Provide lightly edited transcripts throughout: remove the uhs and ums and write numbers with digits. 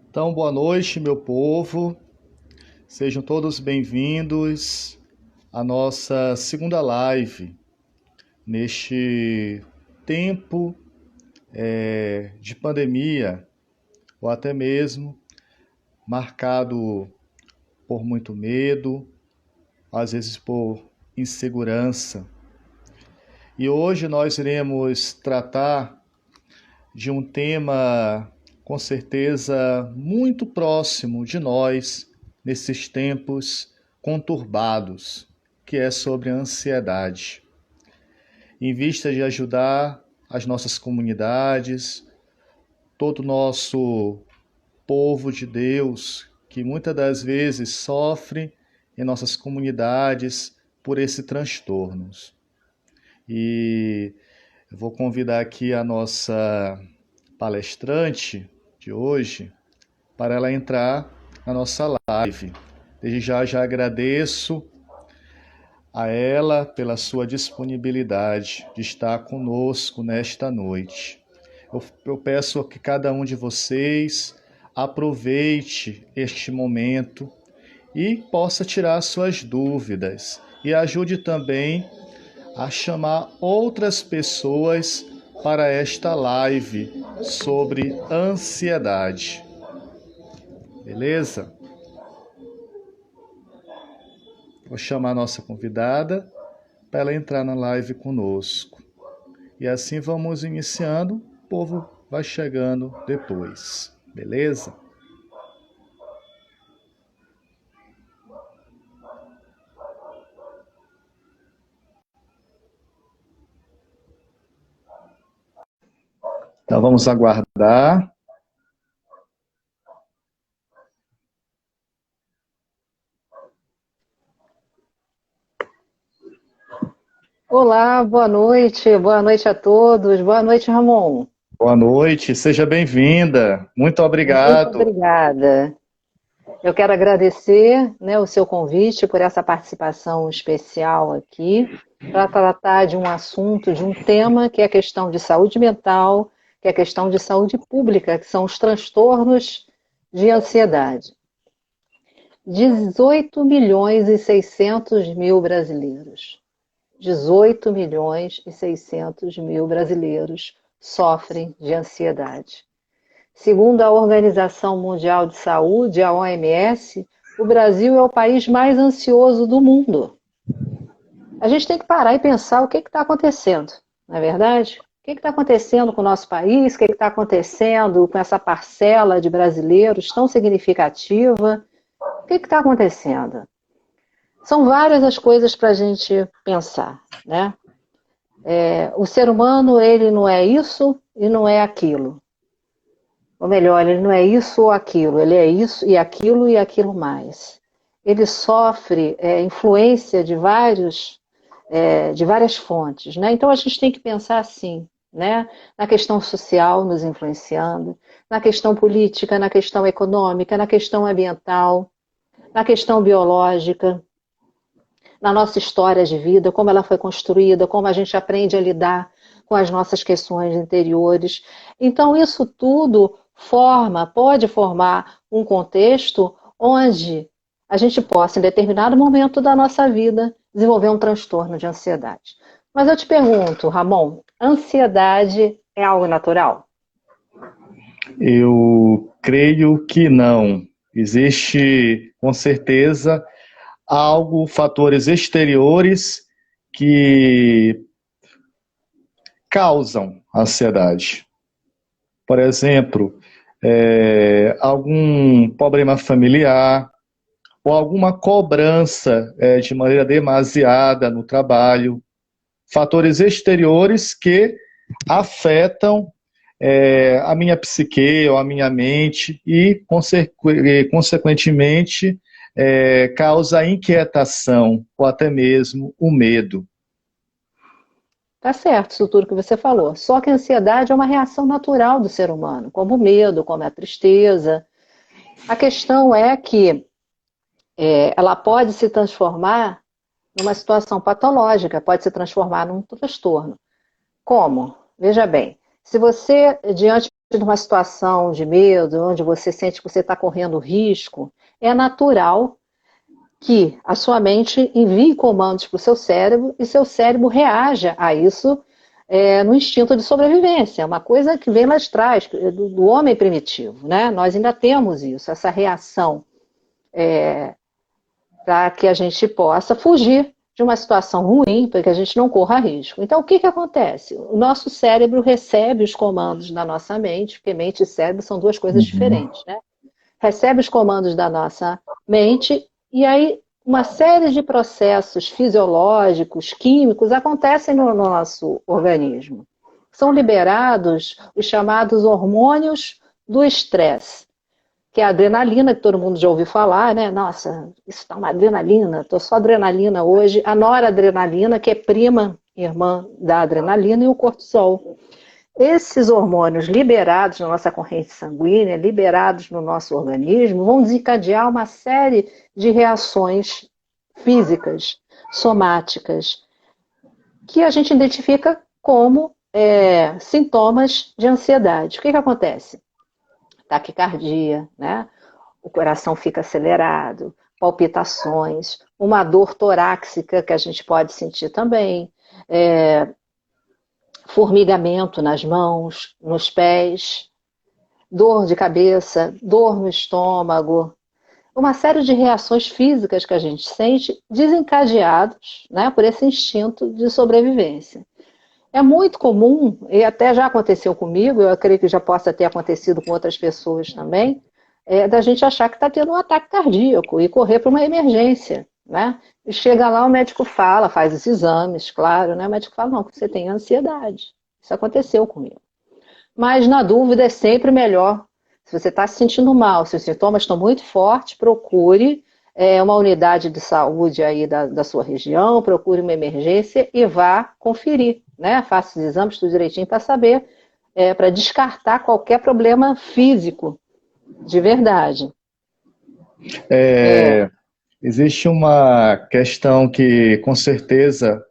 Então, boa noite, meu povo. Sejam todos bem-vindos à nossa segunda live neste tempo de pandemia, ou até mesmo marcado por muito medo, às vezes por insegurança. E hoje nós iremos tratar de um tema com certeza muito próximo de nós nesses tempos conturbados, que é sobre a ansiedade. Em vista de ajudar as nossas comunidades, todo o nosso povo de Deus, que muitas das vezes sofre em nossas comunidades por esse transtorno. E eu vou convidar aqui a nossa palestrante de hoje para ela entrar na nossa live. Desde já agradeço a ela pela sua disponibilidade de estar conosco nesta noite. Eu peço que cada um de vocês aproveite este momento e possa tirar suas dúvidas e ajude também a chamar outras pessoas para esta live sobre ansiedade. Beleza? Vou chamar a nossa convidada para ela entrar na live conosco. E assim vamos iniciando, o povo vai chegando depois. Beleza? Então vamos aguardar. Olá, boa noite a todos. Boa noite, Ramon. Boa noite, seja bem-vinda. Muito obrigado. Muito obrigada. Eu quero agradecer, o seu convite por essa participação especial aqui, para tratar de um assunto, de um tema que é a questão de saúde mental, que é a questão de saúde pública, que são os transtornos de ansiedade. 18 milhões e 600 mil brasileiros. 18 milhões e 600 mil brasileiros sofrem de ansiedade. Segundo a Organização Mundial de Saúde, a OMS, o Brasil é o país mais ansioso do mundo. A gente tem que parar e pensar o que está acontecendo, não é verdade? O que está acontecendo com o nosso país? O que está acontecendo com essa parcela de brasileiros tão significativa? O que está acontecendo? São várias as coisas para a gente pensar, né? O ser humano, ele não é isso e não é aquilo. Ou melhor, ele não é isso ou aquilo, ele é isso e aquilo mais. Ele sofre influência de várias fontes, né? Então a gente tem que pensar assim, né? Na questão social nos influenciando, na questão política, na questão econômica, na questão ambiental, na questão biológica, na nossa história de vida, como ela foi construída, como a gente aprende a lidar com as nossas questões interiores. Então, isso tudo pode formar um contexto onde a gente possa, em determinado momento da nossa vida, desenvolver um transtorno de ansiedade. Mas eu te pergunto, Ramon, ansiedade é algo natural? Eu creio que não. Existe, com certeza, algo, fatores exteriores que causam ansiedade. Por exemplo, algum problema familiar ou alguma cobrança de maneira demasiada no trabalho. Fatores exteriores que afetam a minha psique ou a minha mente e, consequentemente, causa inquietação ou até mesmo o medo. Tá certo, isso tudo que você falou. Só que a ansiedade é uma reação natural do ser humano, como o medo, como a tristeza. A questão é que ela pode se transformar numa situação patológica, pode se transformar num transtorno. Como? Veja bem, se você, diante de uma situação de medo, onde você sente que você está correndo risco, é natural que a sua mente envie comandos para o seu cérebro e seu cérebro reaja a isso no instinto de sobrevivência, uma coisa que vem lá de trás, do homem primitivo, né? Nós ainda temos isso, essa reação para que a gente possa fugir de uma situação ruim, para que a gente não corra risco. Então, o que acontece? O nosso cérebro recebe os comandos da nossa mente, porque mente e cérebro são duas coisas diferentes, né? Recebe os comandos da nossa mente e aí uma série de processos fisiológicos, químicos acontecem no nosso organismo. São liberados os chamados hormônios do estresse, que é a adrenalina, que todo mundo já ouviu falar, né? Nossa, isso tá uma adrenalina, tô só adrenalina hoje. A noradrenalina, que é prima irmã da adrenalina, e o cortisol. Esses hormônios liberados na nossa corrente sanguínea, liberados no nosso organismo, vão desencadear uma série de reações físicas, somáticas, que a gente identifica como sintomas de ansiedade. O que acontece? Taquicardia, né? O coração fica acelerado, palpitações, uma dor torácica que a gente pode sentir também, formigamento nas mãos, nos pés, dor de cabeça, dor no estômago, uma série de reações físicas que a gente sente desencadeados, né, por esse instinto de sobrevivência. É muito comum, e até já aconteceu comigo, eu acredito que já possa ter acontecido com outras pessoas também, da gente achar que está tendo um ataque cardíaco e correr para uma emergência, né? E chega lá, o médico fala, faz os exames, claro, né? O médico fala, não, você tem ansiedade. Isso aconteceu comigo. Mas, na dúvida, é sempre melhor, se você está se sentindo mal, se os sintomas estão muito fortes, procure uma unidade de saúde aí da sua região, procure uma emergência e vá conferir, né? Faça os exames tudo direitinho para saber, para descartar qualquer problema físico de verdade. Existe uma questão que, com certeza,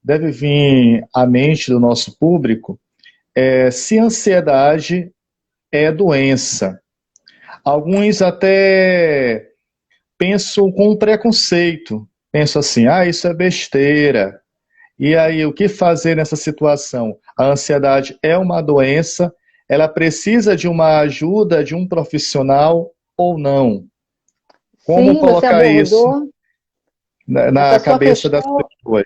deve vir à mente do nosso público, se ansiedade é doença. Alguns até pensam com preconceito, pensam assim, isso é besteira. E aí, o que fazer nessa situação? A ansiedade é uma doença, ela precisa de uma ajuda de um profissional ou não? Como Sim, você colocar isso abordou na essa sua cabeça das questão. pessoas?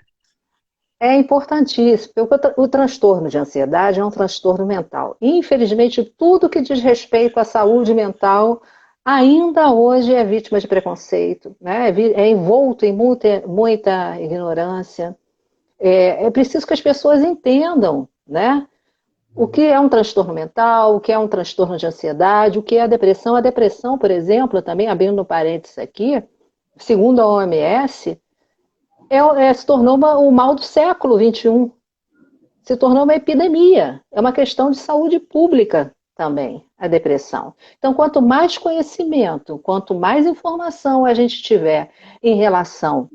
É importantíssimo, porque o transtorno de ansiedade é um transtorno mental. Infelizmente, tudo que diz respeito à saúde mental ainda hoje é vítima de preconceito, né? É envolto em muita ignorância. É preciso que as pessoas entendam, né? O que é um transtorno mental, o que é um transtorno de ansiedade, o que é a depressão. A depressão, por exemplo, também abrindo um parênteses aqui, segundo a OMS, se tornou o mal do século XXI. Se tornou uma epidemia. É uma questão de saúde pública também, a depressão. Então, quanto mais conhecimento, quanto mais informação a gente tiver em relação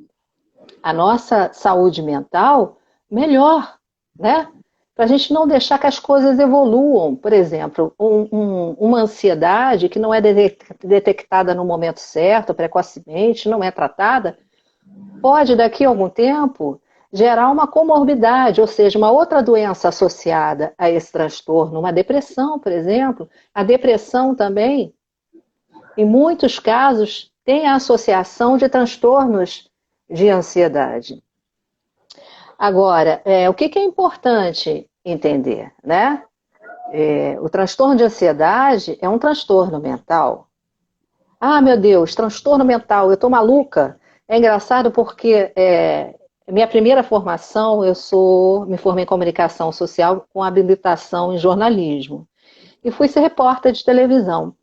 à nossa saúde mental, melhor, né? Para a gente não deixar que as coisas evoluam. Por exemplo, uma ansiedade que não é detectada no momento certo, precocemente, não é tratada, pode, daqui a algum tempo, gerar uma comorbidade, ou seja, uma outra doença associada a esse transtorno, uma depressão, por exemplo. A depressão também, em muitos casos, tem a associação de transtornos de ansiedade. Agora, o que é importante entender, né? O transtorno de ansiedade é um transtorno mental. Ah, meu Deus, transtorno mental, eu tô maluca. É engraçado porque minha primeira formação, me formei em comunicação social com habilitação em jornalismo. E fui ser repórter de televisão.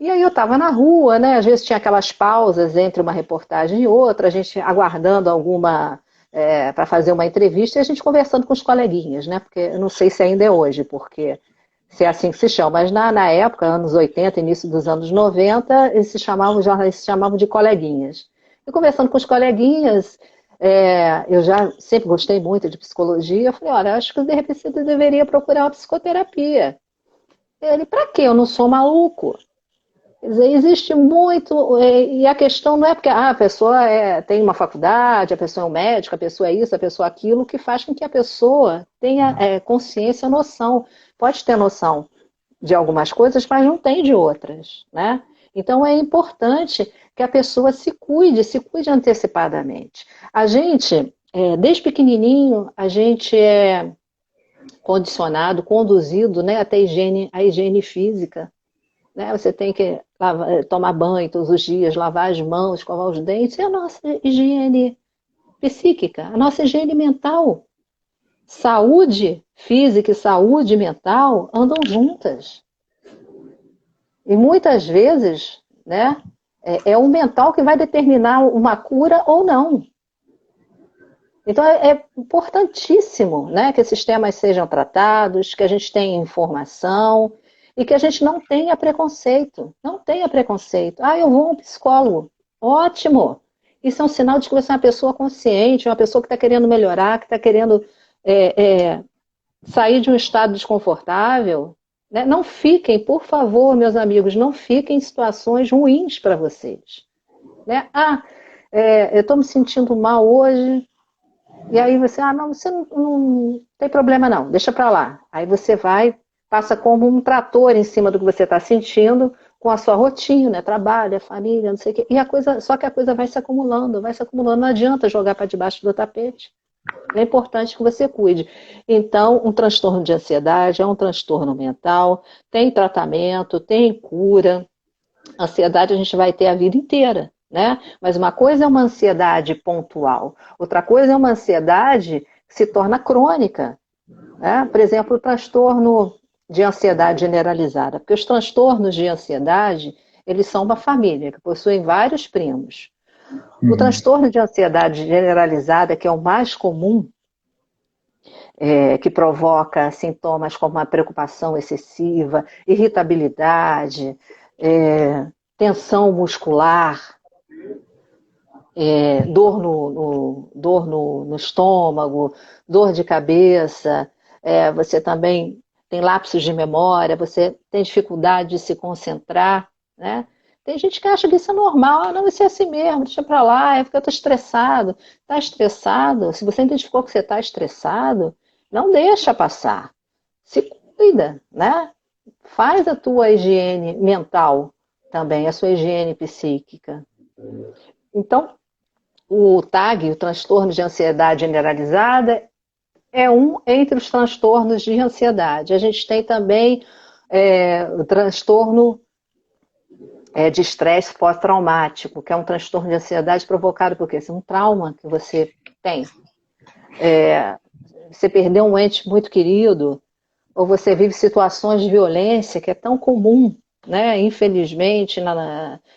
E aí eu estava na rua, né? Às vezes tinha aquelas pausas entre uma reportagem e outra, a gente aguardando alguma para fazer uma entrevista e a gente conversando com os coleguinhas, né? Porque eu não sei se ainda é hoje, porque se é assim que se chama, mas na época, anos 80, início dos anos 90, eles se chamavam de coleguinhas. E conversando com os coleguinhas, eu já sempre gostei muito de psicologia, eu falei, olha, acho que de repente você deveria procurar uma psicoterapia. Ele, para quê? Eu não sou maluco. Quer dizer, existe muito, e a questão não é porque a pessoa tem uma faculdade, a pessoa é um médico, a pessoa é isso, a pessoa é aquilo, que faz com que a pessoa tenha consciência, noção. Pode ter noção de algumas coisas, mas não tem de outras, né? Então é importante que a pessoa se cuide antecipadamente. A gente, desde pequenininho, a gente é condicionado, conduzido, né, até a higiene física. Né? Você tem que tomar banho todos os dias, lavar as mãos, escovar os dentes, e a nossa higiene psíquica, a nossa higiene mental. Saúde física e saúde mental andam juntas. E muitas vezes, né, é o mental que vai determinar uma cura ou não. Então é importantíssimo, né, que esses temas sejam tratados, que a gente tenha informação e que a gente não tenha preconceito. Não tenha preconceito. Ah, eu vou a um psicólogo. Ótimo! Isso é um sinal de que você é uma pessoa consciente, uma pessoa que está querendo melhorar, que está querendo sair de um estado desconfortável. Né? Não fiquem, por favor, meus amigos, não fiquem em situações ruins para vocês. Né? Eu estou me sentindo mal hoje. E aí você, não, você não tem problema não, deixa para lá. Aí você passa como um trator em cima do que você está sentindo, com a sua rotina, trabalho, família, não sei o quê. Só que a coisa vai se acumulando, não adianta jogar para debaixo do tapete. É importante que você cuide. Então, um transtorno de ansiedade é um transtorno mental, tem tratamento, tem cura. Ansiedade a gente vai ter a vida inteira. Né? Mas uma coisa é uma ansiedade pontual, outra coisa é uma ansiedade que se torna crônica. Né? Por exemplo, o transtorno de ansiedade generalizada, porque os transtornos de ansiedade, eles são uma família que possuem vários primos. O transtorno de ansiedade generalizada, que é o mais comum, que provoca sintomas como a preocupação excessiva, irritabilidade, tensão muscular, dor no estômago, dor de cabeça, você também tem lapsos de memória, você tem dificuldade de se concentrar, né? Tem gente que acha que isso é normal, não, isso é assim mesmo, deixa pra lá, é porque eu tô estressado. Tá estressado? Se você identificou que você está estressado, não deixa passar. Se cuida, né? Faz a tua higiene mental também, a sua higiene psíquica. Então, o TAG, o transtorno de ansiedade generalizada, é um entre os transtornos de ansiedade. A gente tem também o transtorno de estresse pós-traumático, que é um transtorno de ansiedade provocado por quê? Um trauma que você tem. Você perdeu um ente muito querido, ou você vive situações de violência, que é tão comum, né? Infelizmente,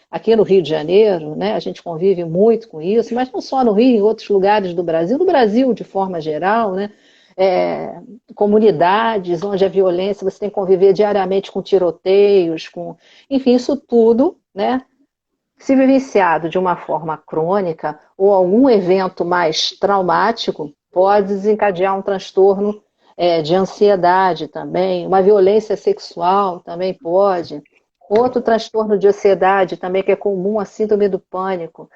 aqui no Rio de Janeiro, né? A gente convive muito com isso, mas não só no Rio, em outros lugares do Brasil, no Brasil de forma geral, né? Comunidades onde a violência, você tem que conviver diariamente com tiroteios, enfim, isso tudo, né? Se vivenciado de uma forma crônica ou algum evento mais traumático, pode desencadear um transtorno de ansiedade também, uma violência sexual também pode. Outro transtorno de ansiedade também que é comum, a síndrome do pânico.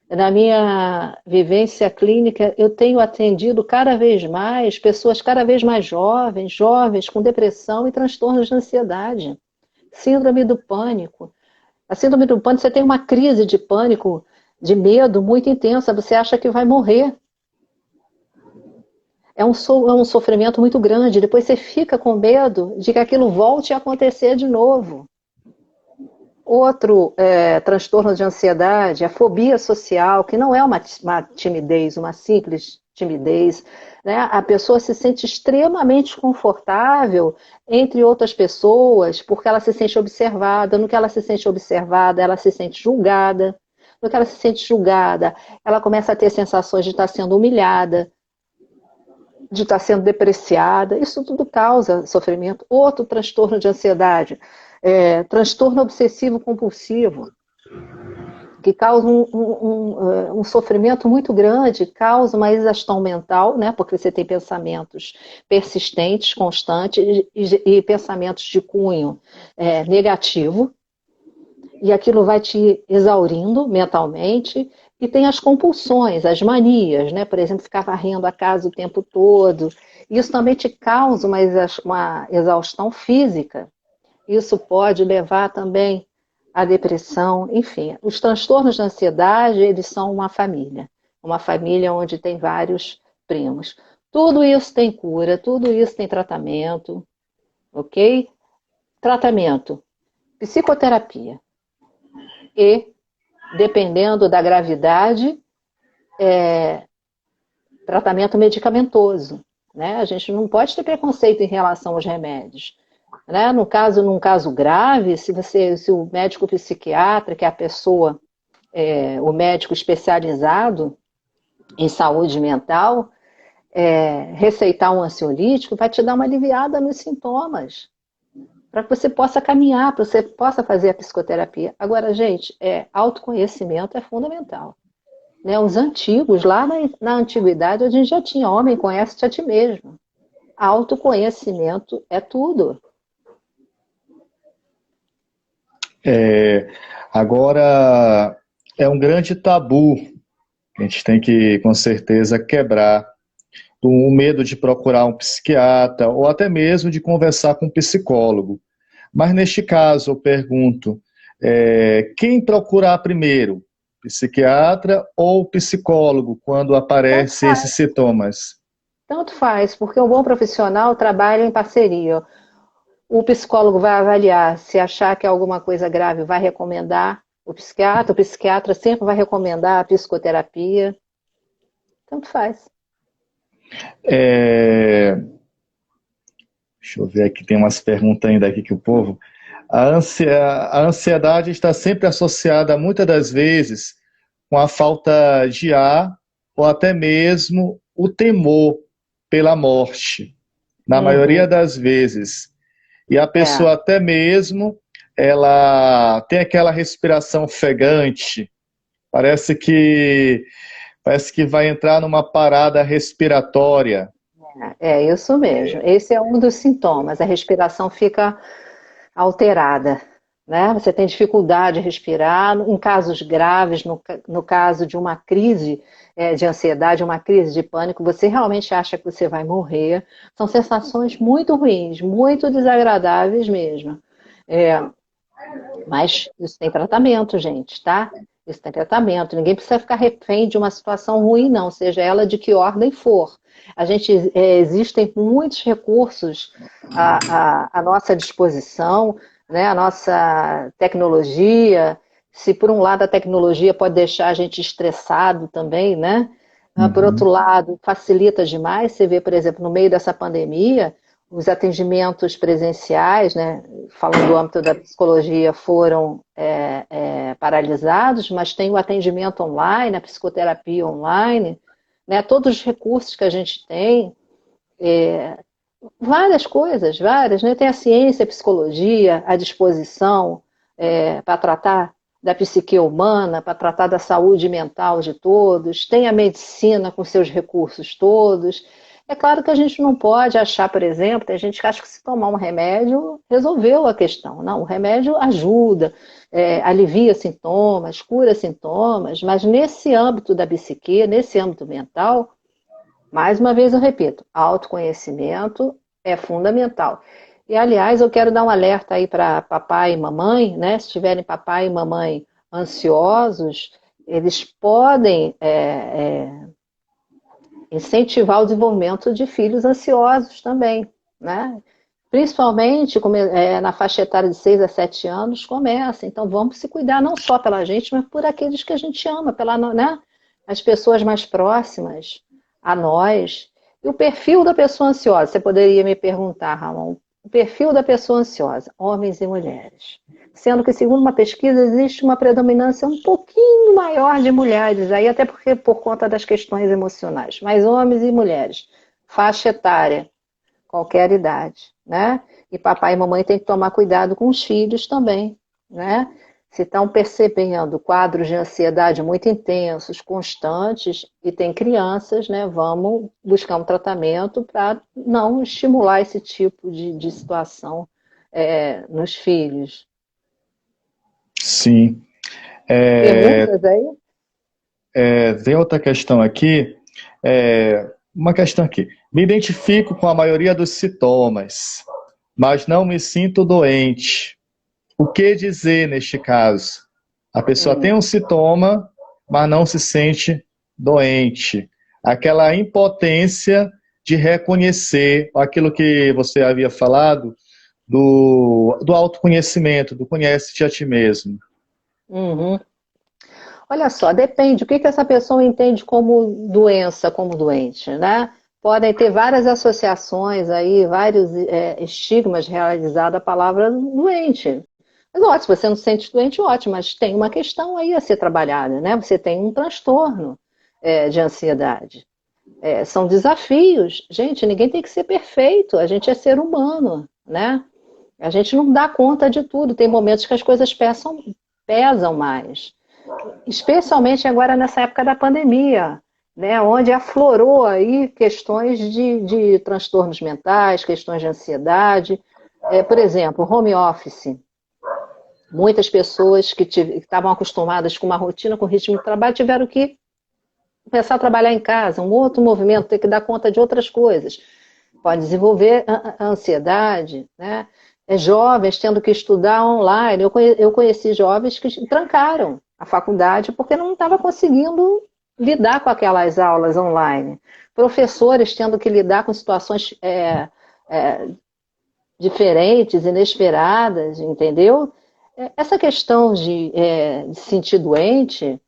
Na minha vivência clínica, eu tenho atendido cada vez mais pessoas cada vez mais jovens com depressão e transtornos de ansiedade. Síndrome do pânico. A síndrome do pânico, você tem uma crise de pânico de medo muito intensa, você acha que vai morrer. É um sofrimento muito grande, depois você fica com medo de que aquilo volte a acontecer de novo. Outro transtorno de ansiedade, a fobia social, que não é uma timidez, uma simples timidez, né? A pessoa se sente extremamente confortável entre outras pessoas, porque ela se sente observada. No que ela se sente observada, ela se sente julgada. No que ela se sente julgada, ela começa a ter sensações de estar sendo humilhada, de estar sendo depreciada. Isso tudo causa sofrimento. Outro transtorno de ansiedade, transtorno obsessivo compulsivo, que causa um sofrimento muito grande, causa uma exaustão mental, né, porque você tem pensamentos persistentes, constantes, e pensamentos de cunho negativo, e aquilo vai te exaurindo mentalmente. E tem as compulsões, as manias, né? Por exemplo, ficar varrendo a casa o tempo todo. Isso também te causa uma exaustão física. Isso pode levar também à depressão. Enfim, os transtornos de ansiedade, eles são uma família onde tem vários primos. Tudo isso tem cura, tudo isso tem tratamento, ok? Tratamento, psicoterapia. E, dependendo da gravidade, tratamento medicamentoso, né? A gente não pode ter preconceito em relação aos remédios, né? Num caso grave, se o médico psiquiatra, que é a pessoa, o médico especializado em saúde mental, receitar um ansiolítico, vai te dar uma aliviada nos sintomas, para que você possa caminhar, para que você possa fazer a psicoterapia. Agora, gente, autoconhecimento é fundamental. Né? Os antigos, lá na antiguidade, a gente já tinha homem, conhece-te a ti mesmo. Autoconhecimento é tudo. Agora, é um grande tabu que a gente tem que, com certeza, quebrar. O medo de procurar um psiquiatra ou até mesmo de conversar com um psicólogo. Mas neste caso, eu pergunto, quem procurar primeiro? Psiquiatra ou psicólogo quando aparecem esses sintomas? Tanto faz, porque um bom profissional trabalha em parceria. O psicólogo vai avaliar, se achar que é alguma coisa grave, vai recomendar o psiquiatra sempre vai recomendar a psicoterapia. Tanto faz. Deixa eu ver aqui, tem umas perguntas ainda aqui que o povo... A ansiedade está sempre associada, muitas das vezes, com a falta de ar ou até mesmo o temor pela morte, na maioria das vezes. E a pessoa até mesmo, ela tem aquela respiração ofegante, parece que vai entrar numa parada respiratória. É isso mesmo. Esse é um dos sintomas. A respiração fica alterada, né? Você tem dificuldade de respirar. Em casos graves, no caso de uma crise de ansiedade, uma crise de pânico, você realmente acha que você vai morrer. São sensações muito ruins, muito desagradáveis mesmo. Mas isso tem tratamento, gente, tá? Isso tem tratamento. Ninguém precisa ficar refém de uma situação ruim, não, seja ela de que ordem for. Existem muitos recursos à nossa disposição, né? A nossa tecnologia. Se por um lado a tecnologia pode deixar a gente estressado também, né? Por outro lado, facilita demais. Você vê, por exemplo, no meio dessa pandemia, os atendimentos presenciais, né, falando do âmbito da psicologia, foram paralisados, mas tem o atendimento online, a psicoterapia online, né, todos os recursos que a gente tem, várias coisas, várias, né, tem a ciência, a psicologia à disposição para tratar da psique humana, para tratar da saúde mental de todos, tem a medicina com seus recursos todos. É claro que a gente não pode achar, por exemplo, tem gente que acha que se tomar um remédio resolveu a questão. Não, o remédio ajuda, alivia sintomas, cura sintomas, mas nesse âmbito da psique, nesse âmbito mental, mais uma vez eu repito, autoconhecimento é fundamental. E, aliás, eu quero dar um alerta aí para papai e mamãe, né? Se tiverem papai e mamãe ansiosos, eles podem incentivar o desenvolvimento de filhos ansiosos também, né? Principalmente na faixa etária de 6 a 7 anos começa. Então vamos se cuidar não só pela gente, mas por aqueles que a gente ama, né? As pessoas mais próximas a nós. E o perfil da pessoa ansiosa, você poderia me perguntar, Ramon, o perfil da pessoa ansiosa, homens e mulheres. Sendo que, segundo uma pesquisa, existe uma predominância um pouquinho maior de mulheres, aí até porque por conta das questões emocionais, mas homens e mulheres, faixa etária, qualquer idade, né? E papai e mamãe têm que tomar cuidado com os filhos também, né? Se estão percebendo quadros de ansiedade muito intensos, constantes, e tem crianças, né? Vamos buscar um tratamento para não estimular esse tipo de situação nos filhos. Sim. Perguntas aí? Vem outra questão aqui. Uma questão aqui. Me identifico com a maioria dos sintomas, mas não me sinto doente. O que dizer neste caso? A pessoa tem um sintoma, mas não se sente doente. Aquela impotência de reconhecer aquilo que você havia falado do autoconhecimento, do conhece-te a ti mesmo. Uhum. Olha só, depende. O que essa pessoa entende como doença, como doente, né? Podem ter várias associações aí, vários estigmas realizados à palavra doente. Mas ótimo, se você não se sente doente, ótimo, mas tem uma questão aí a ser trabalhada, né? Você tem um transtorno de ansiedade. São desafios. Gente, ninguém tem que ser perfeito, a gente é ser humano, né? A gente não dá conta de tudo, tem momentos que as coisas pesam mais. Especialmente agora nessa época da pandemia, né, onde aflorou aí questões de transtornos mentais, questões de ansiedade. Por exemplo, home office. Muitas pessoas que estavam acostumadas com uma rotina, com ritmo de trabalho, tiveram que começar a trabalhar em casa, um outro movimento, ter que dar conta de outras coisas. Pode desenvolver a ansiedade, né? Jovens tendo que estudar online. Eu conheci jovens que trancaram a faculdade porque não estava conseguindo lidar com aquelas aulas online. Professores tendo que lidar com situações diferentes, inesperadas, entendeu? Essa questão de se sentir doente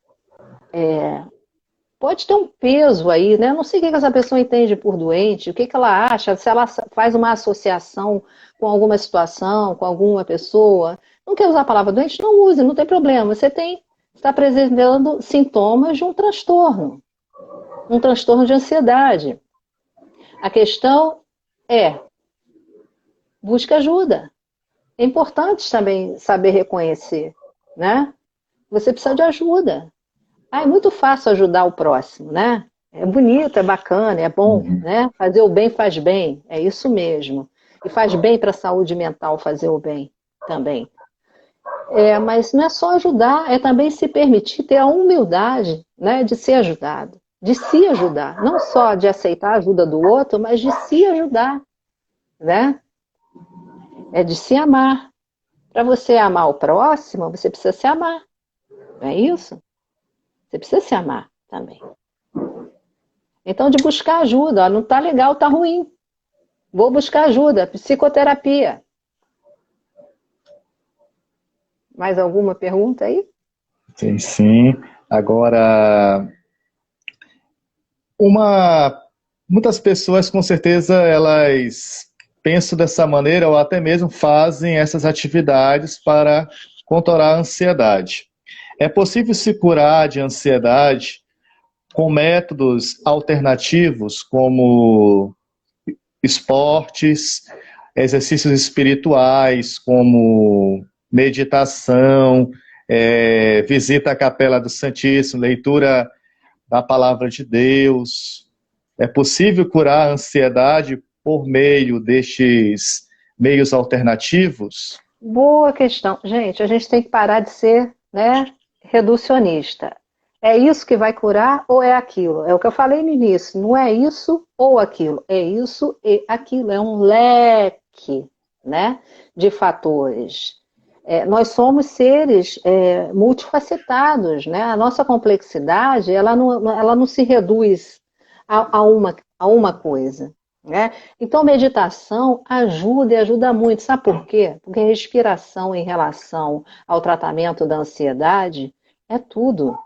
pode ter um peso aí, né? Eu não sei o que essa pessoa entende por doente, o que ela acha, se ela faz uma associação com alguma situação, com alguma pessoa. Não quer usar a palavra doente? Não use, não tem problema. Você está apresentando sintomas de um transtorno de ansiedade. A questão é, busque ajuda. É importante também saber reconhecer, né? Você precisa de ajuda. É muito fácil ajudar o próximo, né? É bonito, é bacana, é bom, né? Fazer o bem faz bem, é isso mesmo. E faz bem para a saúde mental fazer o bem também. Mas não é só ajudar, é também se permitir ter a humildade, né, de ser ajudado, de se ajudar. Não só de aceitar a ajuda do outro, mas de se ajudar, né? É de se amar. Para você amar o próximo, você precisa se amar, não é isso? Você precisa se amar também. Então, de buscar ajuda, ó, não está legal, está ruim. Vou buscar ajuda, psicoterapia. Mais alguma pergunta aí? Sim, sim. Agora, muitas pessoas, com certeza, elas pensam dessa maneira ou até mesmo fazem essas atividades para controlar a ansiedade. É possível se curar de ansiedade com métodos alternativos, como esportes, exercícios espirituais, como meditação, visita à Capela do Santíssimo, leitura da Palavra de Deus. É possível curar a ansiedade por meio destes meios alternativos? Boa questão. Gente, a gente tem que parar de ser, né, reducionista. É isso que vai curar ou é aquilo? É o que eu falei no início. Não é isso ou aquilo. É isso e aquilo. É um leque, né, de fatores. Nós somos seres multifacetados, né? A nossa complexidade, ela não se reduz a uma coisa, né? Então, a meditação ajuda e ajuda muito. Sabe por quê? Porque a respiração em relação ao tratamento da ansiedade é tudo.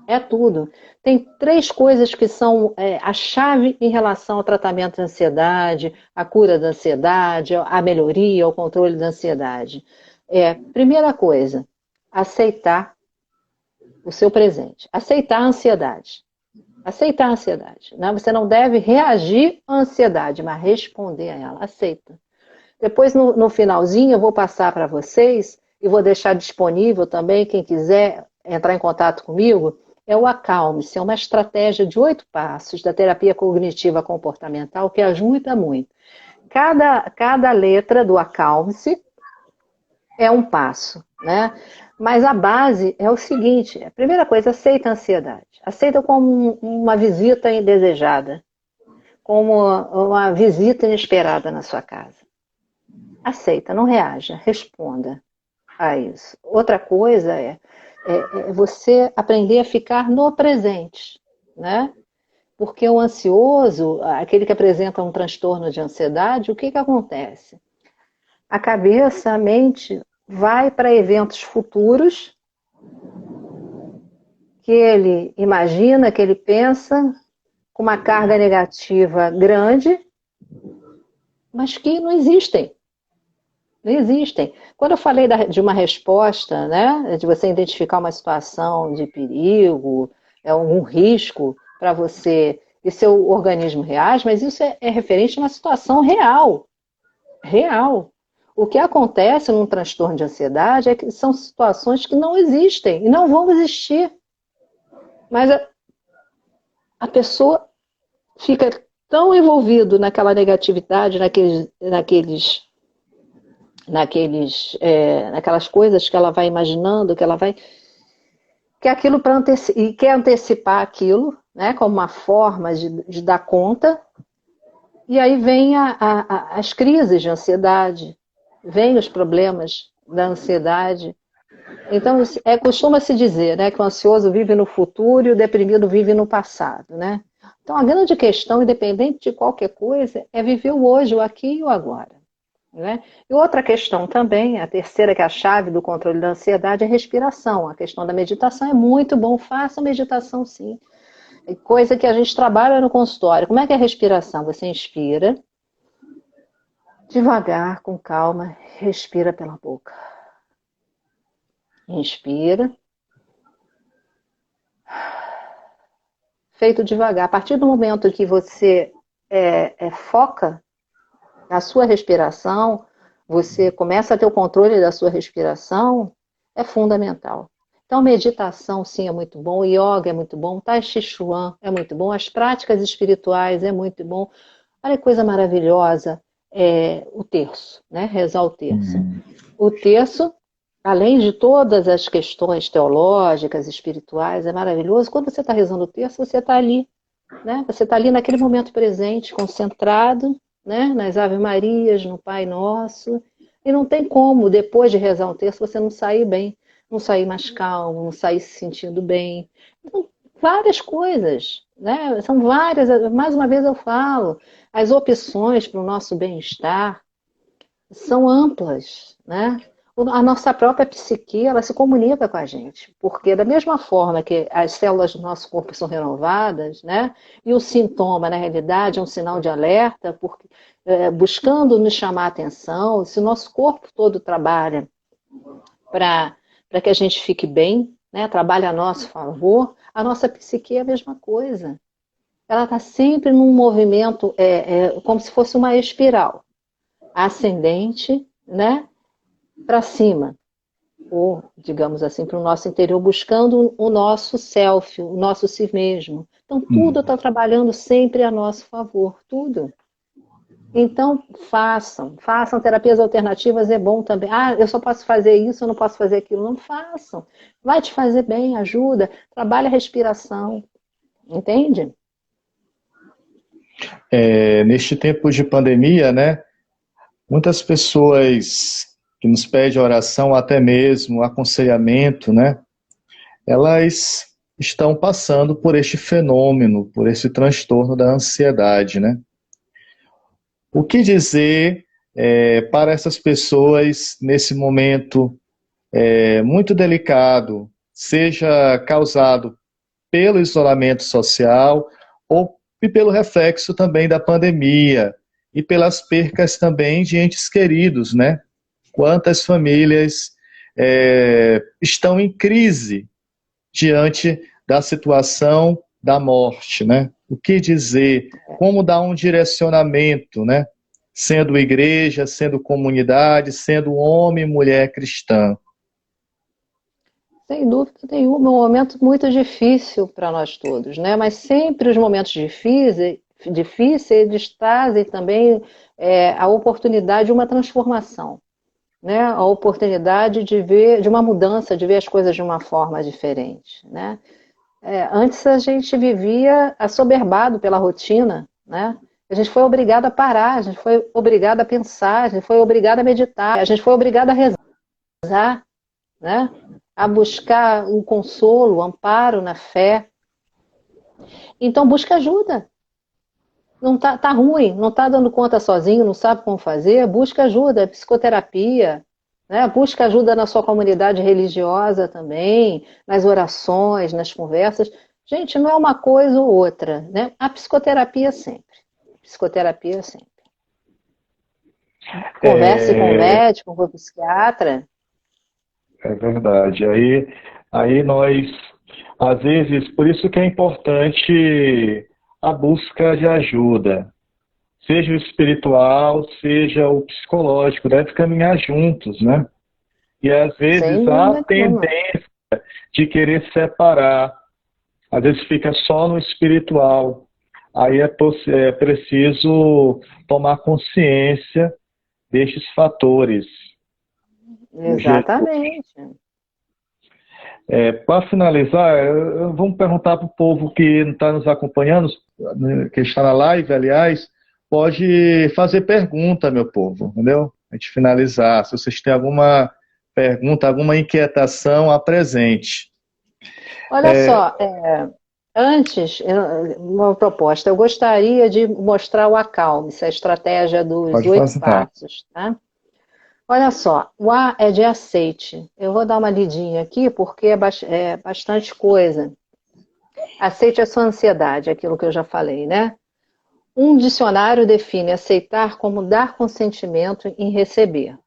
É tudo. Tem três coisas que são a chave em relação ao tratamento da ansiedade, a cura da ansiedade, a melhoria, o controle da ansiedade. Primeira coisa, aceitar o seu presente. Aceitar a ansiedade. Aceitar a ansiedade. Né? Você não deve reagir à ansiedade, mas responder a ela. Aceita. Depois, no finalzinho, eu vou passar para vocês e vou deixar disponível também, quem quiser entrar em contato comigo, é o Acalme-se, é uma estratégia de 8 passos da terapia cognitiva comportamental que ajuda muito. Cada letra do Acalme-se é um passo, né? Mas a base é o seguinte, a primeira coisa, aceita a ansiedade. Aceita como uma visita indesejada, como uma visita inesperada na sua casa. Aceita, não reaja, responda a isso. Outra coisa é você aprender a ficar no presente, né? Porque o ansioso, aquele que apresenta um transtorno de ansiedade, o que acontece? A cabeça, a mente, vai para eventos futuros que ele imagina, que ele pensa, com uma carga negativa grande, mas que não existem. Não existem. Quando eu falei de uma resposta, né, de você identificar uma situação de perigo, algum risco para você, e seu organismo reage, mas isso é referente a uma situação real. Real. O que acontece num transtorno de ansiedade é que são situações que não existem e não vão existir. Mas a pessoa fica tão envolvido naquela negatividade, naquelas coisas que ela vai imaginando, que aquilo e quer antecipar aquilo, né, como uma forma de dar conta, e aí vem as crises de ansiedade, vem os problemas da ansiedade. Então, costuma-se dizer, né, que o ansioso vive no futuro e o deprimido vive no passado, né? Então, a grande questão, independente de qualquer coisa, é viver o hoje, o aqui e o agora. Né? E outra questão também, a terceira, que é a chave do controle da ansiedade, é a respiração. A questão da meditação é muito bom, faça meditação sim. É coisa que a gente trabalha no consultório. Como é que é a respiração? Você inspira, devagar, com calma, respira pela boca. Inspira. Feito devagar. A partir do momento que você foca na sua respiração, você começa a ter o controle da sua respiração, é fundamental. Então, meditação, sim, é muito bom, yoga é muito bom, tai chi chuan é muito bom, as práticas espirituais é muito bom. Olha que coisa maravilhosa, o terço, né? Rezar o terço. O terço, além de todas as questões teológicas, espirituais, é maravilhoso. Quando você está rezando o terço, você está ali, né? Você está ali naquele momento presente, concentrado, né? Nas Ave Marias, no Pai Nosso. E não tem como, depois de rezar um terço, você não sair bem, não sair mais calmo, não sair se sentindo bem. Então, várias coisas, né? São várias, mais uma vez eu falo, as opções para o nosso bem-estar são amplas, né? A nossa própria psique, ela se comunica com a gente, porque da mesma forma que as células do nosso corpo são renovadas, né? E o sintoma, na realidade, é um sinal de alerta, porque, buscando nos chamar a atenção, se o nosso corpo todo trabalha para que a gente fique bem, né? Trabalha a nosso favor, a nossa psique é a mesma coisa. Ela está sempre num movimento, como se fosse uma espiral, ascendente, né? Para cima, ou, digamos assim, para o nosso interior, buscando o nosso self, o nosso si mesmo. Então, tudo está trabalhando sempre a nosso favor, tudo. Então, façam terapias alternativas, é bom também. Ah, eu só posso fazer isso, eu não posso fazer aquilo. Não façam. Vai te fazer bem, ajuda. Trabalha a respiração, entende? Neste tempo de pandemia, né, muitas pessoas que nos pede oração, até mesmo aconselhamento, né? Elas estão passando por este fenômeno, por esse transtorno da ansiedade, né? O que dizer para essas pessoas nesse momento muito delicado, seja causado pelo isolamento social ou e pelo reflexo também da pandemia e pelas percas também de entes queridos, né? Quantas famílias estão em crise diante da situação da morte, né? O que dizer? Como dar um direcionamento, né? Sendo igreja, sendo comunidade, sendo homem e mulher cristã. Sem dúvida nenhuma, é um momento muito difícil para nós todos, né? Mas sempre os momentos difíceis eles trazem também a oportunidade de uma transformação, né? A oportunidade de ver, de uma mudança, de ver as coisas de uma forma diferente, né? Antes a gente vivia assoberbado pela rotina, né? A gente foi obrigado a parar, a gente foi obrigado a pensar, a gente foi obrigado a meditar, a gente foi obrigado a rezar, né? A buscar um consolo, um amparo na fé. Então busca ajuda. Não tá ruim, não está dando conta sozinho, não sabe como fazer, busca ajuda, psicoterapia, né? Busca ajuda na sua comunidade religiosa também, nas orações, nas conversas. Gente, não é uma coisa ou outra, né? A psicoterapia sempre. Psicoterapia sempre. Converse com o médico, com o psiquiatra. É verdade. Aí nós, às vezes, por isso que é importante a busca de ajuda, seja o espiritual, seja o psicológico, deve caminhar juntos, né? E às vezes Sem há dúvida nenhuma. tendência de querer separar, às vezes fica só no espiritual. Aí é preciso tomar consciência destes fatores. Exatamente. Para finalizar, vamos perguntar para o povo que está nos acompanhando, que está na live, aliás, pode fazer pergunta, meu povo, entendeu? A gente finalizar. Se vocês têm alguma pergunta, alguma inquietação, apresente. Olha só, antes, uma proposta, eu gostaria de mostrar o Acalme-se, a estratégia dos Pode 8 facilitar. passos, tá? Olha só, o A é de aceite. Eu vou dar uma lidinha aqui porque é bastante coisa. Aceite a sua ansiedade, aquilo que eu já falei, né? Um dicionário define aceitar como dar consentimento em receber.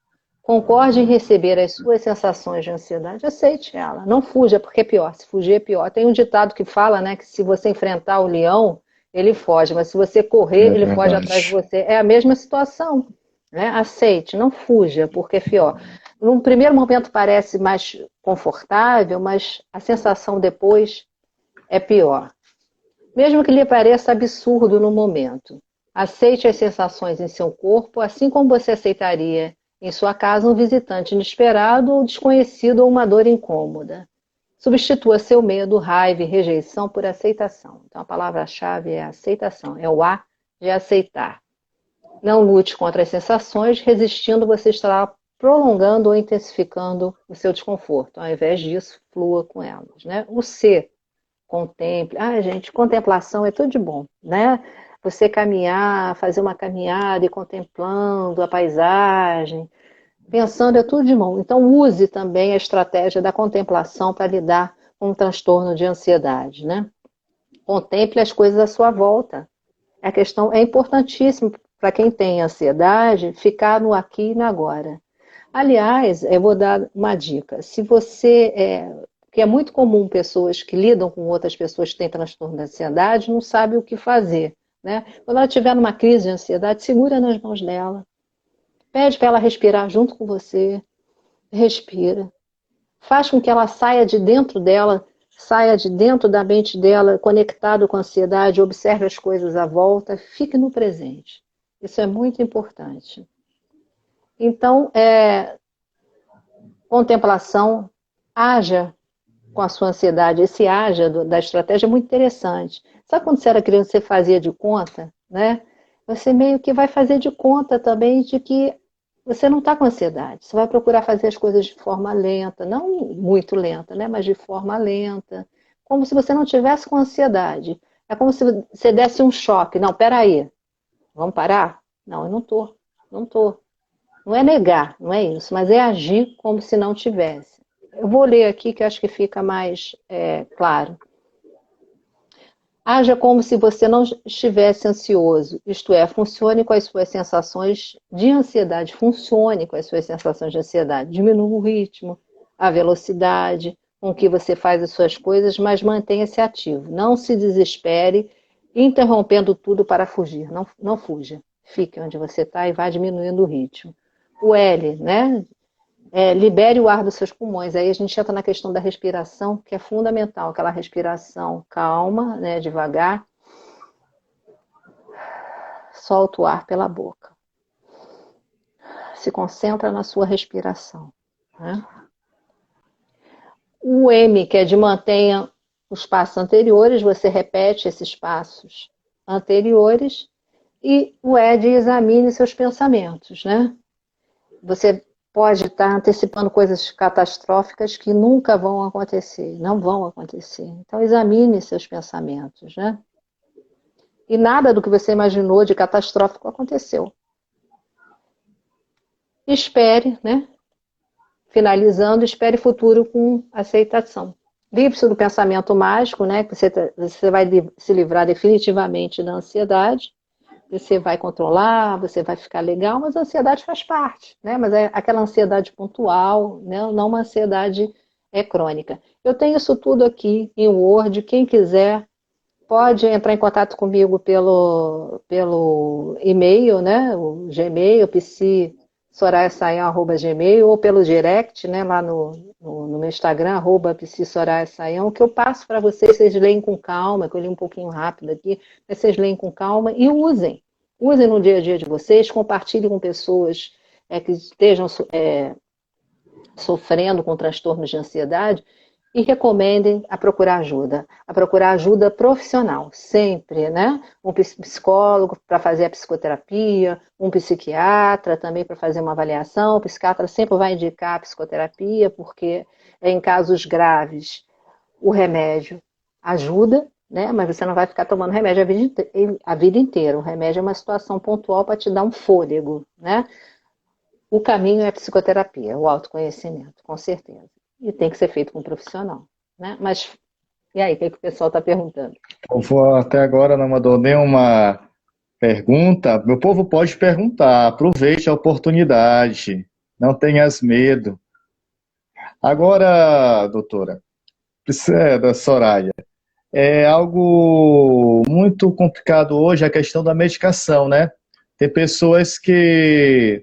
Concorde em receber as suas sensações de ansiedade, aceite ela. Não fuja, porque é pior. Se fugir é pior. Tem um ditado que fala, né, que se você enfrentar o leão, ele foge, mas se você correr, É ele foge atrás de verdade. você. É a mesma situação, né? Aceite, não fuja, porque é pior. Num primeiro momento parece mais confortável, mas a sensação depois é pior. Mesmo que lhe pareça absurdo no momento, aceite as sensações em seu corpo, assim como você aceitaria em sua casa um visitante inesperado ou desconhecido ou uma dor incômoda. Substitua seu medo, raiva e rejeição por aceitação. Então a palavra-chave é aceitação, é o A de aceitar. Não lute contra as sensações, resistindo você estará prolongando ou intensificando o seu desconforto. Ao invés disso, flua com elas, né? O C, contemple. Ah, gente, contemplação é tudo de bom, né? Você caminhar, fazer uma caminhada e contemplando a paisagem, pensando é tudo de bom. Então use também a estratégia da contemplação para lidar com o transtorno de ansiedade, né? Contemple as coisas à sua volta. A questão é importantíssimo para quem tem ansiedade ficar no aqui e no agora. Aliás, eu vou dar uma dica. Se você que é muito comum pessoas que lidam com outras pessoas que têm transtorno de ansiedade não sabem o que fazer, né? Quando ela estiver numa crise de ansiedade, segura nas mãos dela, pede para ela respirar junto com você, respira, faz com que ela saia de dentro dela, saia de dentro da mente dela, conectado com a ansiedade, observe as coisas à volta, fique no presente. Isso é muito importante. Então, contemplação, haja com a sua ansiedade, esse haja da estratégia é muito interessante. Sabe quando você era criança, você fazia de conta, né? Você meio que vai fazer de conta também de que você não está com ansiedade. Você vai procurar fazer as coisas de forma lenta, não muito lenta, né? Mas de forma lenta, como se você não tivesse com ansiedade. É como se você desse um choque. Não, peraí, vamos parar? Não, eu não tô, não tô. Não é negar, não é isso, mas é agir como se não tivesse. Eu vou ler aqui que eu acho que fica mais claro. Haja como se você não estivesse ansioso, isto é, funcione com as suas sensações de ansiedade, funcione com as suas sensações de ansiedade, diminua o ritmo, a velocidade com que você faz as suas coisas, mas mantenha-se ativo. Não se desespere, interrompendo tudo para fugir. Não, não fuja. Fique onde você está e vá diminuindo o ritmo. O L, né? Libere o ar dos seus pulmões. Aí a gente entra na questão da respiração, que é fundamental, aquela respiração calma, né, devagar. Solta o ar pela boca. Se concentra na sua respiração. Né? O M, que é de mantenha os passos anteriores, você repete esses passos anteriores. E o E de examine seus pensamentos. Né? Você pode estar antecipando coisas catastróficas que nunca vão acontecer, não vão acontecer. Então, examine seus pensamentos, né? E nada do que você imaginou de catastrófico aconteceu. Espere, né? Finalizando, espere o futuro com aceitação. Livre-se do pensamento mágico, né? Que você vai se livrar definitivamente da ansiedade. Você vai controlar, você vai ficar legal, mas a ansiedade faz parte, né? Mas é aquela ansiedade pontual, né? Não uma ansiedade crônica. Eu tenho isso tudo aqui em Word, quem quiser pode entrar em contato comigo pelo e-mail, né? O Gmail, psi@gmail, ou pelo direct, né? Lá no meu Instagram, @psi_soraya_sayão, que eu passo para vocês, vocês leem com calma, que eu li um pouquinho rápido aqui, mas vocês leem com calma e usem. Usem no dia a dia de vocês, compartilhem com pessoas que estejam sofrendo com transtornos de ansiedade e recomendem a procurar ajuda profissional, sempre, né? Um psicólogo para fazer a psicoterapia, um psiquiatra também para fazer uma avaliação. O psiquiatra sempre vai indicar a psicoterapia, porque em casos graves o remédio ajuda, né? Mas você não vai ficar tomando remédio a vida inteira. O remédio é uma situação pontual para te dar um fôlego, né? O caminho é a psicoterapia, o autoconhecimento, com certeza. E tem que ser feito com um profissional, né? Mas, e aí, o que o pessoal está perguntando? O povo até agora não mandou nenhuma pergunta. Meu povo pode perguntar, aproveite a oportunidade, não tenhas medo. Agora, doutora, da Soraya, é algo muito complicado hoje a questão da medicação, né? Tem pessoas que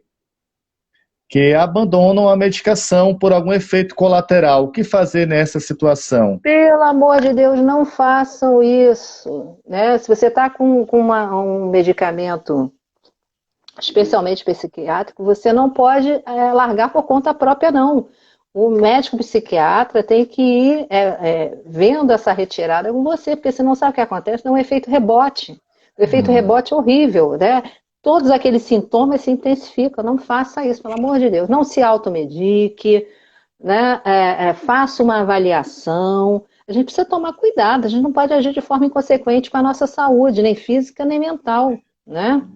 abandonam a medicação por algum efeito colateral. O que fazer nessa situação? Pelo amor de Deus, não façam isso, né? Se você está com um medicamento, especialmente psiquiátrico, você não pode largar por conta própria, não. O médico psiquiatra tem que ir vendo essa retirada com você, porque você não sabe o que acontece, é um efeito rebote. O efeito rebote é horrível, né? Todos aqueles sintomas se intensificam. Não faça isso, pelo amor de Deus. Não se automedique, né? Faça uma avaliação. A gente precisa tomar cuidado, a gente não pode agir de forma inconsequente com a nossa saúde, nem física, nem mental, né?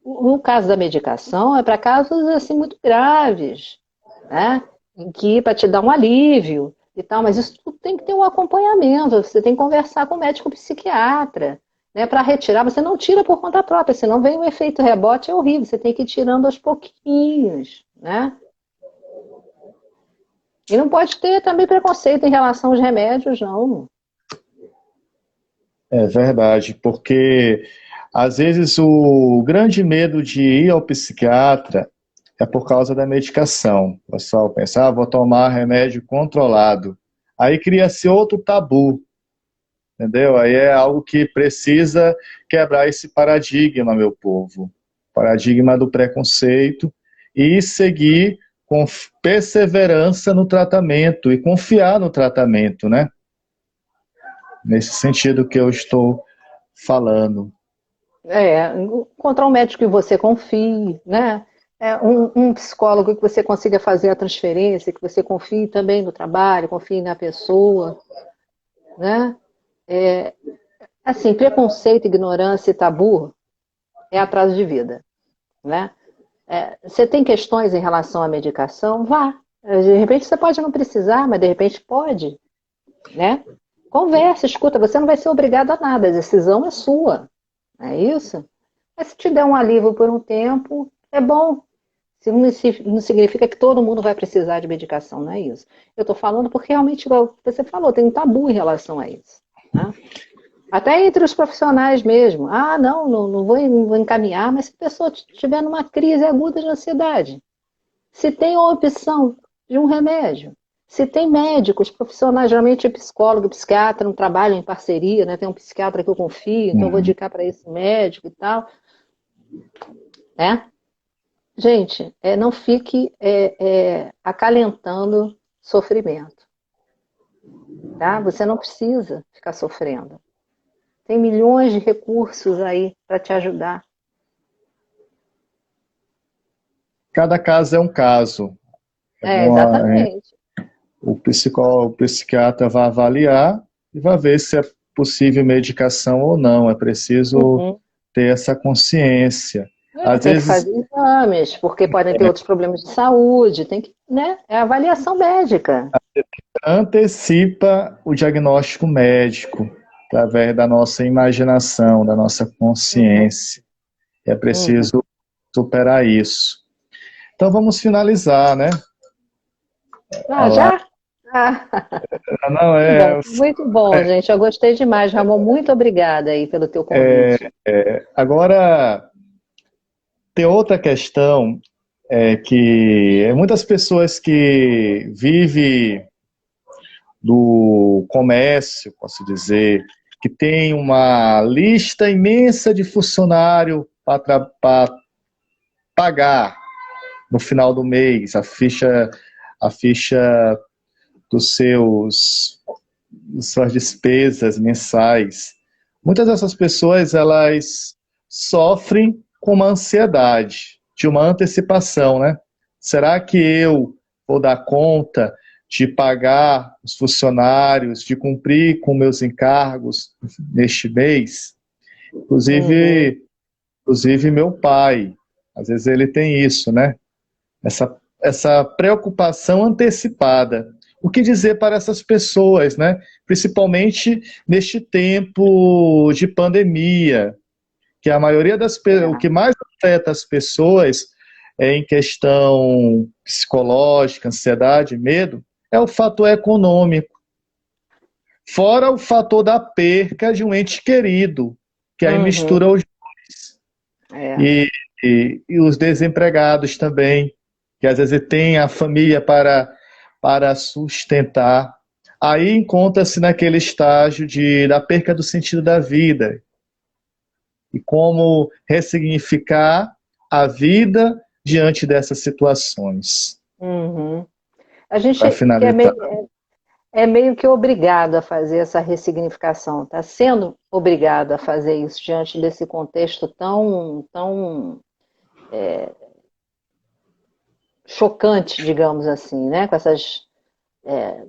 No caso da medicação, é para casos assim muito graves, né? Em que para te dar um alívio e tal, mas isso tudo tem que ter um acompanhamento. Você tem que conversar com o médico psiquiatra, né? Para retirar, você não tira por conta própria, senão vem um efeito rebote, é horrível. Você tem que ir tirando aos pouquinhos, né? E não pode ter também preconceito em relação aos remédios, não. É verdade, porque às vezes o grande medo de ir ao psiquiatra é por causa da medicação. O pessoal pensa, vou tomar remédio controlado. Aí cria-se outro tabu, entendeu? Aí é algo que precisa quebrar esse paradigma, meu povo. Paradigma do preconceito e seguir com perseverança no tratamento e confiar no tratamento, né? Nesse sentido que eu estou falando. Encontrar um médico que você confie, né? um psicólogo que você consiga fazer a transferência, que você confie também no trabalho, confie na pessoa, né? Assim, preconceito, ignorância e tabu é atraso de vida, né? Você tem questões em relação à medicação? Vá. De repente você pode não precisar, mas de repente pode, né? Conversa, escuta, você não vai ser obrigado a nada, a decisão é sua, é isso? Mas se te der um alívio por um tempo, é bom. Não significa que todo mundo vai precisar de medicação, não é isso. Eu estou falando porque realmente, igual você falou, tem um tabu em relação a isso, né? Até entre os profissionais mesmo. Ah, não vou encaminhar, mas se a pessoa estiver numa crise aguda de ansiedade, se tem a opção de um remédio, se tem médicos, profissionais, geralmente psicólogo, psiquiatra, não trabalham em parceria, né? Tem um psiquiatra que eu confio, então eu vou indicar para esse médico e tal, né? Gente, não fique acalentando sofrimento, tá? Você não precisa ficar sofrendo. Tem milhões de recursos aí para te ajudar. Cada caso é um caso. Exatamente. O psicólogo, o psiquiatra vai avaliar e vai ver se é possível medicação ou não. É preciso ter essa consciência. Às Tem que vezes, fazer exames, porque podem ter outros problemas de saúde, tem que, né? É avaliação médica. antecipa o diagnóstico médico através da nossa imaginação, da nossa consciência. É preciso superar isso. Então vamos finalizar, né? Já? Ah, Não muito bom, gente. Eu gostei demais, Ramon. Muito obrigada aí pelo teu convite. Agora, tem outra questão que muitas pessoas que vivem do comércio, posso dizer, que tem uma lista imensa de funcionário para pagar no final do mês, a ficha suas despesas mensais. Muitas dessas pessoas, elas sofrem com uma ansiedade, de uma antecipação, né? Será que eu vou dar conta de pagar os funcionários, de cumprir com meus encargos neste mês? Inclusive meu pai, às vezes ele tem isso, né? Essa preocupação antecipada. O que dizer para essas pessoas, né? Principalmente neste tempo de pandemia, que a maioria o que mais afeta as pessoas em questão psicológica, ansiedade, medo, é o fator econômico. Fora o fator da perca de um ente querido, que aí mistura os dois. E os desempregados também, que às vezes tem a família para sustentar. Aí encontra-se naquele estágio da perca do sentido da vida. E como ressignificar a vida diante dessas situações. A gente Para finalizar. é meio que obrigado a fazer essa ressignificação, está sendo obrigado a fazer isso diante desse contexto tão chocante, digamos assim, né? Com essas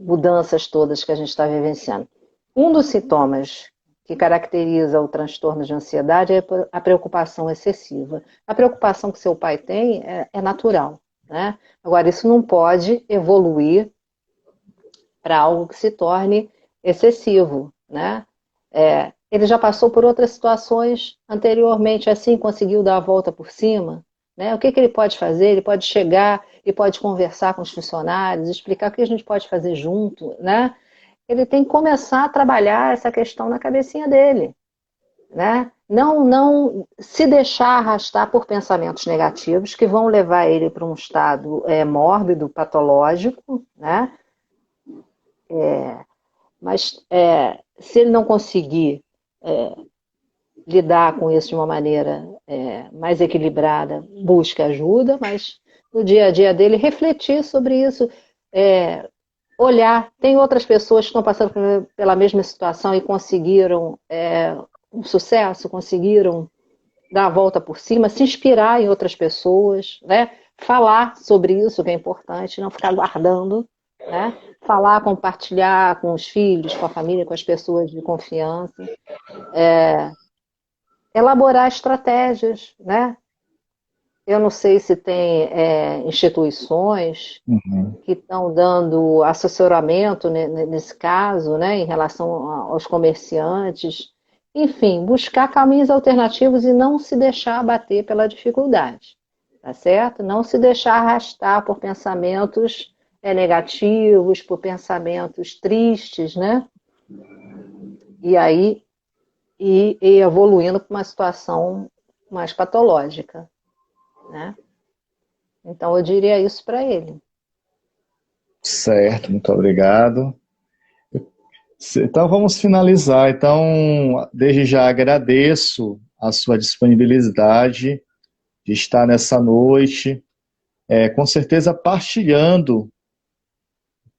mudanças todas que a gente está vivenciando. Um dos sintomas que caracteriza o transtorno de ansiedade é a preocupação excessiva. A preocupação que seu pai tem é natural, né? Agora, isso não pode evoluir para algo que se torne excessivo, né? Ele já passou por outras situações anteriormente, assim, conseguiu dar a volta por cima, né? O que ele pode fazer? Ele pode chegar e pode conversar com os funcionários, explicar o que a gente pode fazer junto, né? Ele tem que começar a trabalhar essa questão na cabecinha dele, né? Não se deixar arrastar por pensamentos negativos que vão levar ele para um estado mórbido, patológico, né? Mas se ele não conseguir lidar com isso de uma maneira mais equilibrada, busque ajuda, mas no dia a dia dele refletir sobre isso, olhar, tem outras pessoas que estão passando pela mesma situação e conseguiram um sucesso, conseguiram dar a volta por cima, se inspirar em outras pessoas, né? falar sobre isso, que é importante, não ficar guardando, né? Falar, compartilhar com os filhos, com a família, com as pessoas de confiança, elaborar estratégias, né? Eu não sei se tem instituições Uhum. que estão dando assessoramento nesse caso, né, em relação aos comerciantes. Enfim, buscar caminhos alternativos e não se deixar abater pela dificuldade, tá certo? Não se deixar arrastar por pensamentos negativos, por pensamentos tristes, né? E aí ir evoluindo para uma situação mais patológica, né? Então eu diria isso para ele. Certo, muito obrigado. Então vamos finalizar. Então, desde já agradeço a sua disponibilidade de estar nessa noite, com certeza partilhando um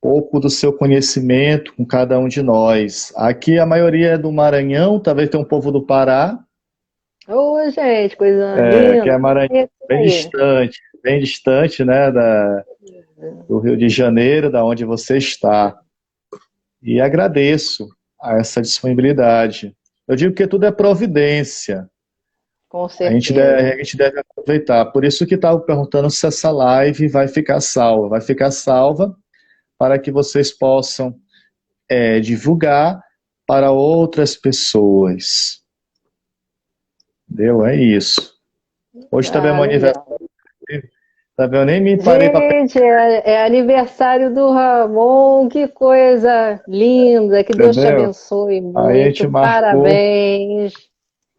pouco do seu conhecimento com cada um de nós. Aqui a maioria é do Maranhão, talvez tenha um povo do Pará, Ô, gente, coisa que é linda. Maranhão Aí. bem distante, né, do Rio de Janeiro, da onde você está. E agradeço a essa disponibilidade. Eu digo que tudo é providência. Com A certeza. gente deve aproveitar. Por isso que estava perguntando se essa live vai ficar salva. Vai ficar salva para que vocês possam divulgar para outras pessoas. Entendeu? É isso. Hoje também é Ah, meu aniversário. legal. Tá vendo? Eu nem me parei para Gente, é aniversário do Ramon, que coisa linda, que Deus te entendeu? abençoe Aí a gente muito, marcou. parabéns.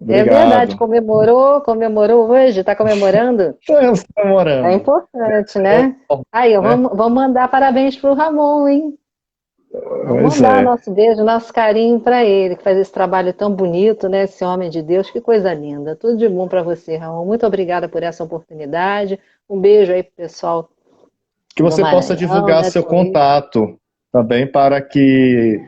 É verdade, Obrigado. comemorou hoje, está comemorando? Estamos É comemorando. importante, né? Aí, Né? vamos mandar parabéns para o Ramon, hein? Vamos Pois mandar é. nosso beijo, nosso carinho para ele, que faz esse trabalho tão bonito, né? Esse homem de Deus, que coisa linda. Tudo de bom para você, Ramon. Muito obrigada por essa oportunidade. Um beijo aí pro pessoal Que do você possa Maranhão, divulgar né? seu Do Rio. contato também para que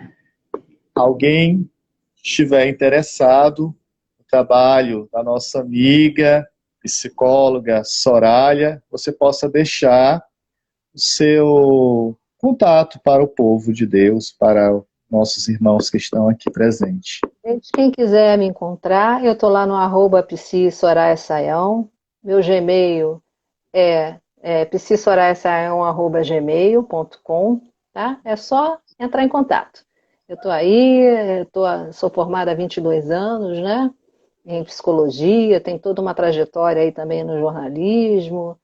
alguém estiver interessado no trabalho da nossa amiga, psicóloga Soraya, você possa deixar o seu contato para o povo de Deus, para nossos irmãos que estão aqui presentes. Gente, quem quiser me encontrar, eu tô lá no @psi Soraya Saião. Meu Gmail é psisoraiasaião@gmail.com, tá? É só entrar em contato. Eu tô aí, sou formada há 22 anos, né? Em psicologia, tem toda uma trajetória aí também no jornalismo,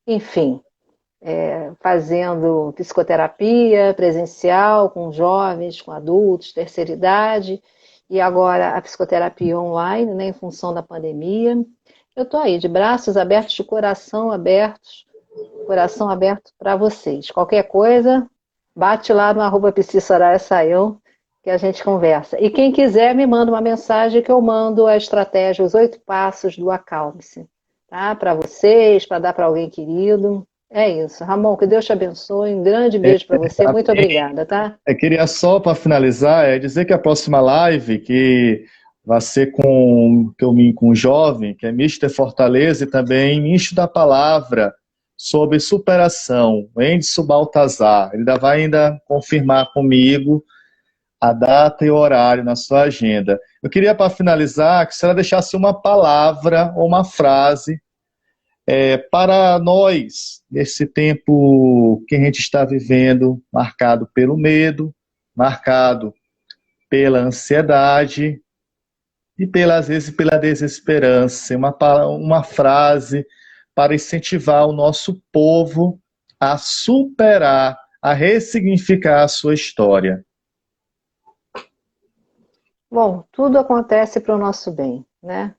enfim, fazendo psicoterapia presencial com jovens, com adultos, terceira idade, e agora a psicoterapia online, né, em função da pandemia. Eu estou aí, de braços abertos, de coração aberto para vocês. Qualquer coisa, bate lá no @psisoraiasaião que a gente conversa. E quem quiser, me manda uma mensagem que eu mando a estratégia, os 8 passos do Acalme-se, tá? Para vocês, para dar para alguém querido. É isso. Ramon, que Deus te abençoe. Um grande beijo para você. Muito obrigada, tá? Eu queria só, para finalizar, dizer que a próxima live, que vai ser com um jovem, que é Mister Fortaleza, e também Ministro da Palavra, sobre superação, o Enzo Baltazar. Ele ainda vai confirmar comigo a data e o horário na sua agenda. Eu queria, para finalizar, que a senhora deixasse uma palavra ou uma frase para nós, nesse tempo que a gente está vivendo, marcado pelo medo, marcado pela ansiedade e, às vezes, pela desesperança. Uma frase para incentivar o nosso povo a superar, a ressignificar a sua história. Bom, tudo acontece para o nosso bem, né?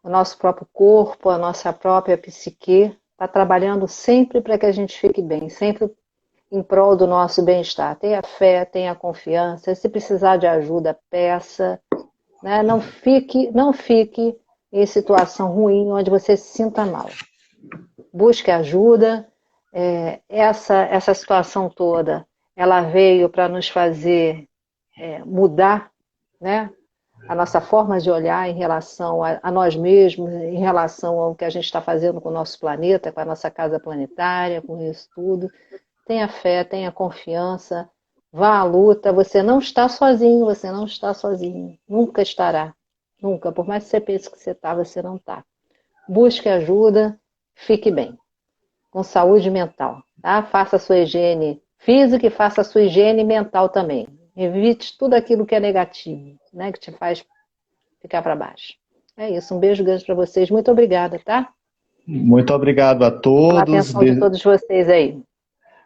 O nosso próprio corpo, a nossa própria psique está trabalhando sempre para que a gente fique bem, sempre em prol do nosso bem-estar. Tenha fé, tenha confiança. Se precisar de ajuda, peça. Né? Não fique em situação ruim onde você se sinta mal. Busque ajuda. Essa situação toda, ela veio para nos fazer mudar, né? a nossa forma de olhar em relação a nós mesmos, em relação ao que a gente está fazendo com o nosso planeta, com a nossa casa planetária, com isso tudo. Tenha fé, tenha confiança, vá à luta. Você não está sozinho, você não está sozinho. Nunca estará. Nunca. Por mais que você pense que você está, você não está. Busque ajuda, fique bem. Com saúde mental. Tá? Faça a sua higiene física e faça a sua higiene mental também. Evite tudo aquilo que é negativo, né, que te faz ficar para baixo. É isso. Um beijo grande para vocês. Muito obrigada, tá? Muito obrigado a Pela todos. atenção de todos vocês aí.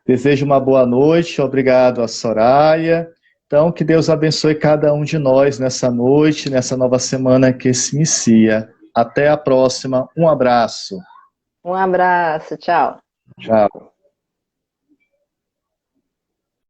Desejo uma boa noite. Obrigado a Soraya. Então, que Deus abençoe cada um de nós nessa noite, nessa nova semana que se inicia. Até a próxima. Um abraço. Um abraço. Tchau. Tchau.